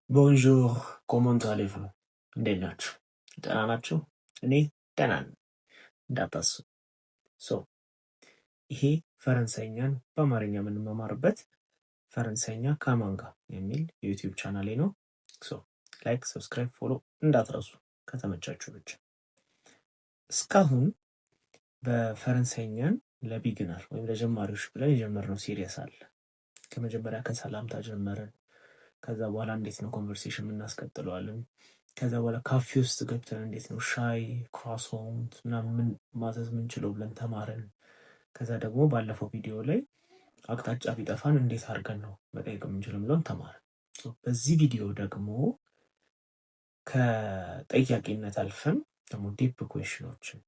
ቦንጆur comment allez-vous እንዴት ናችሁ? ደህና ናችሁ? እኔ ደህና ነኝ እንዳታስቡ። ይሄ ፈረንሳይኛን በአማርኛ የምንማማርበት ፈረንሳይኛ ከማን ጋር የሚል የዩቲዩብ ቻናሌ ነው። ላይክ፣ ሰብስክራይብ፣ ፎሎ እንዳትረሱ ከተመቻችሁ ብቻ። እስካሁን በፈረንሳይኛን ለቢግነር ወይም ለጀማሪዎች ብለን የጀመርነው ሲሪየስ አለ። ከመጀመሪያ ከሰላምታ ጀመርን። ከዛ በኋላ እንዴት ነው ኮንቨርሴሽን የምናስቀጥለዋለን። ከዛ በኋላ ካፌ ውስጥ ገብተን እንዴት ነው ሻይ ክሮሶንት ምናምን ማዘዝ የምንችለው ብለን ተማርን። ከዛ ደግሞ ባለፈው ቪዲዮ ላይ አቅጣጫ ቢጠፋን እንዴት አድርገን ነው መጠየቅ የምንችለው ብለን ተማርን። በዚህ ቪዲዮ ደግሞ ከጠያቂነት አልፈን ደግሞ ዲፕ ኩዌሽኖችን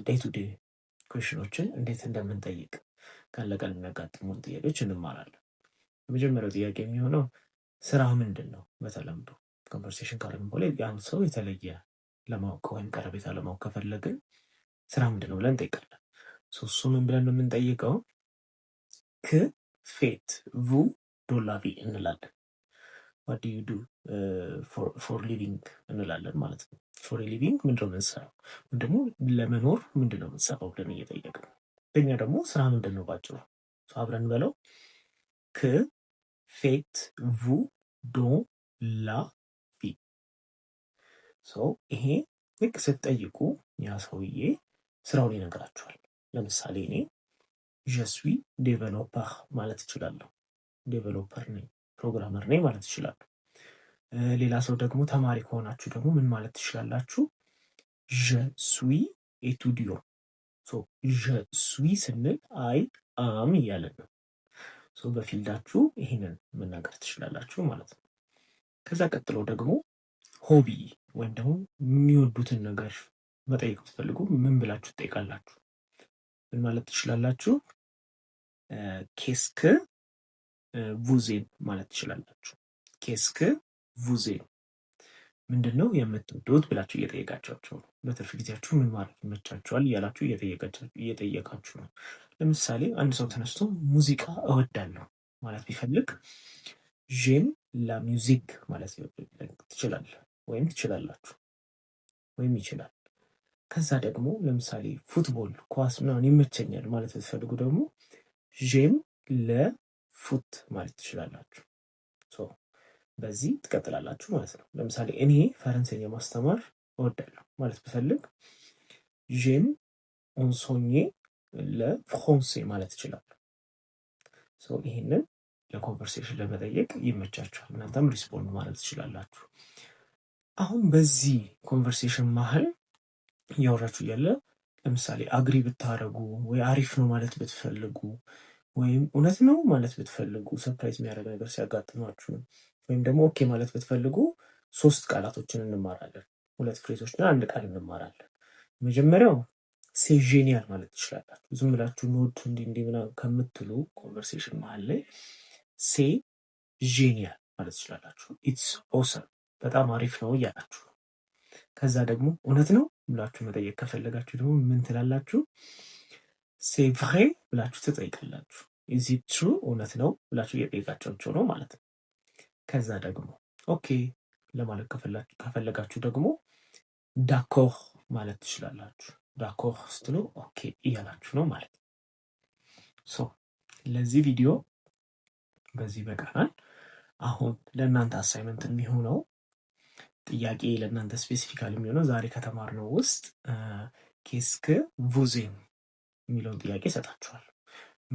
ዴይ ቱ ዴይ ኩዌሽኖችን እንዴት እንደምንጠይቅ ቀን ለቀን የሚያጋጥሙን ጥያቄዎች እንማራለን። የመጀመሪያው ጥያቄ የሚሆነው ስራ ምንድን ነው? በተለምዶ ኮንቨርሴሽን ካለን በኋላ ያን ሰው የተለየ ለማወቅ ወይም ቀረቤታ ለማወቅ ከፈለግን ስራ ምንድን ነው ብለን እንጠይቃለን። እሱ ምን ብለን ነው የምንጠይቀው? ክ ፌት vu dans la vie እንላለን። what do you do for living እንላለን ማለት ነው። for a living ምንድነው የምንሰራው? ወይም ደግሞ ለመኖር ምንድነው የምንሰራው ብለን እየጠየቅን ነው። በእኛ ደግሞ ስራ ምንድን ነው ባጭሩ አብረን በለው። ክ ፌት vu dans la vie ይሄ ልክ ስትጠይቁ ያ ሰውዬ ስራውን ይነግራችኋል። ለምሳሌ እኔ je suis développeur ማለት እችላለሁ። ዴቨሎፐር ነኝ፣ ፕሮግራመር ነኝ ማለት እችላለሁ። ሌላ ሰው ደግሞ ተማሪ ከሆናችሁ ደግሞ ምን ማለት ትችላላችሁ? je suis étudiant je suis ስንል አይ አም እያለን ነው። በፊልዳችሁ ይህንን መናገር ትችላላችሁ ማለት ነው። ከዛ ቀጥሎ ደግሞ ሆቢ ወይም ደግሞ የሚወዱትን ነገር መጠየቅ ትፈልጉ ምን ብላችሁ ትጠይቃላችሁ? ምን ማለት ትችላላችሁ? ኬስክ ቡዜን ማለት ትችላላችሁ። ኬስክ ቡዜን ምንድን ነው የምትወዱት ብላችሁ እየጠየቃችሁ ነው። በትርፍ ጊዜያችሁ ምን ማድረግ ይመቻችኋል እያላችሁ እየጠየቃችሁ ነው። ለምሳሌ አንድ ሰው ተነስቶ ሙዚቃ እወዳለሁ ማለት ቢፈልግ ጄም ላ ሚውዚክ ማለት ትችላል ወይም ትችላላችሁ ወይም ይችላል። ከዛ ደግሞ ለምሳሌ ፉትቦል ኳስ ምናምን ይመቸኛል ማለት ብትፈልጉ ደግሞ ጄም ለፉት ማለት ትችላላችሁ። በዚህ ትቀጥላላችሁ ማለት ነው። ለምሳሌ እኔ ፈረንሳይኛ ማስተማር እወዳለሁ ማለት ብፈልግ ጄም ኦንሶኜ ለፍራንሴ ማለት እችላለሁ። ይሄንን ለኮንቨርሴሽን ለመጠየቅ ይመቻችኋል። እናንተም ሪስፖንድ ማለት ትችላላችሁ። አሁን በዚህ ኮንቨርሴሽን መሀል እያወራችሁ እያለ ለምሳሌ አግሪ ብታረጉ ወይ አሪፍ ነው ማለት ብትፈልጉ ወይም እውነት ነው ማለት ብትፈልጉ ሰርፕራይዝ የሚያደርግ ነገር ሲያጋጥማችሁ ወይም ደግሞ ኦኬ ማለት ብትፈልጉ 3 ቃላቶችን እንማራለን። 2 ፍሬዞችና 1 ቃል እንማራለን። መጀመሪያው ሴ ጄኒያል ማለት ትችላላችሁ። ዝም ብላችሁ ኖት እንዲህ ምናምን ከምትሉ ኮንቨርሴሽን መሀል ላይ ሴ ጄኒያል ማለት ትችላላችሁ። ኢትስ ኦሰም በጣም አሪፍ ነው እያላችሁ። ከዛ ደግሞ እውነት ነው ብላችሁ መጠየቅ ከፈለጋችሁ ደግሞ ምን ትላላችሁ? ሴ ቭሬ ብላችሁ ትጠይቃላችሁ። ኢዝ ኢት ትሩ እውነት ነው ብላችሁ እየጠየቃችሁ ነው ማለት ነው። ከዛ ደግሞ ኦኬ ለማለት ከፈለጋችሁ ደግሞ ዳኮር ማለት ትችላላችሁ። ዳኮር ስትሉ ኦኬ እያላችሁ ነው ማለት ነው። ለዚህ ቪዲዮ በዚህ በቃናል። አሁን ለእናንተ አሳይመንት የሚሆነው ጥያቄ ለእናንተ ስፔሲፊካል የሚሆነው ዛሬ ከተማርነው ውስጥ ኬስክ ቡዜን የሚለውን ጥያቄ ይሰጣችኋል።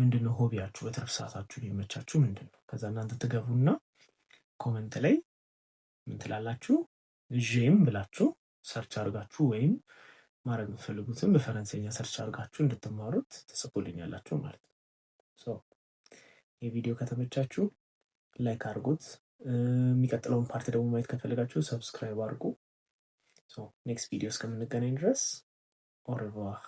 ምንድነው ሆቢያችሁ? በትርፍ ሰዓታችሁ የሚመቻችሁ ምንድነው? ከዛ እናንተ ትገቡና ኮመንት ላይ ምን ትላላችሁ? ጄም ብላችሁ ሰርች አድርጋችሁ ወይም ማድረግ የምትፈልጉትን በፈረንሳይኛ ሰርች አድርጋችሁ እንድትማሩት ትጽፉልኛላችሁ ማለት ነው። የቪዲዮ ከተመቻችሁ ላይክ አድርጉት። የሚቀጥለውን ፓርት ደግሞ ማየት ከፈለጋችሁ ሰብስክራይብ አድርጉ። ኔክስት ቪዲዮ እስከምንገናኝ ድረስ ኦሬቫር።